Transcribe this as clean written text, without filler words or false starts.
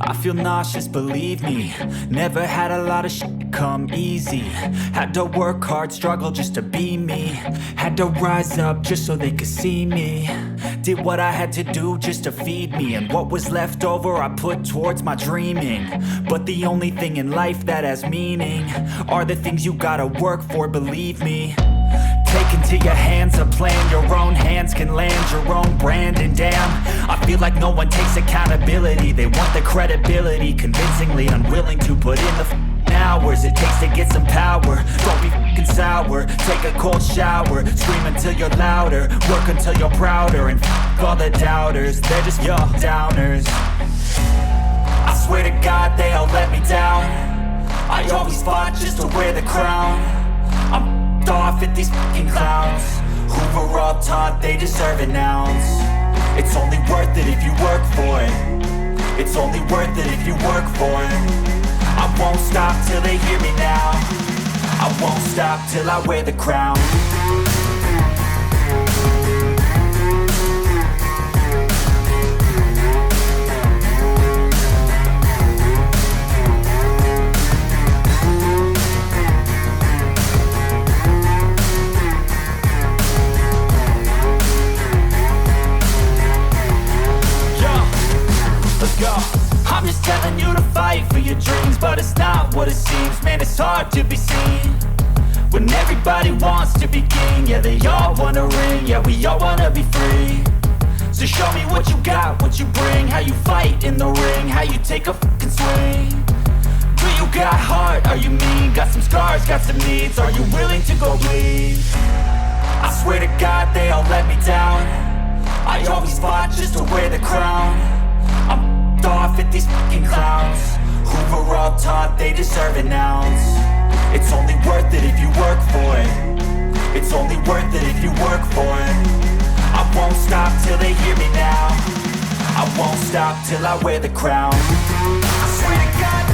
I feel nauseous, believe me. Never had a lot of shit come easy. Had to work hard, struggle just to be me. Had to rise up just so they could see me. Did what I had to do just to feed me. And what was left over I put towards my dreaming. But the only thing in life that has meaning are the things you gotta work for, believe me. Take into your hands a plan. Your own hands can land your own brand. And damn, I feel like no one takes accountability. They want the credibility, convincingly unwilling to put in the hours it takes to get some power. Don't be f***ing sour. Take a cold shower. Scream until you're louder. Work until you're prouder. And f*** all the doubters, they're just your downers. I swear to God they all let me down. I always fought just to wear the crown. I'm off at these fucking clowns who were all taught they deserve an ounce. It's only worth it if you work for it. It's only worth it if you work for it. I won't stop till they hear me now. I won't stop till I wear the crown. I'm just telling you to fight for your dreams, but it's not what it seems. Man, it's hard to be seen when everybody wants to be king. Yeah, they all wanna ring, yeah, we all wanna be free. So show me what you got, what you bring, how you fight in the ring, how you take a fucking swing. Do you got heart, are you mean? Got some scars, got some needs, are you willing to go bleed? I swear to God they all let me down. I always fought just to wear the crown. I'm off at these fucking clowns who were all taught they deserve an ounce. It's only worth it if you work for it. It's only worth it if you work for it. I won't stop till they hear me now. I won't stop till I wear the crown. I swear to God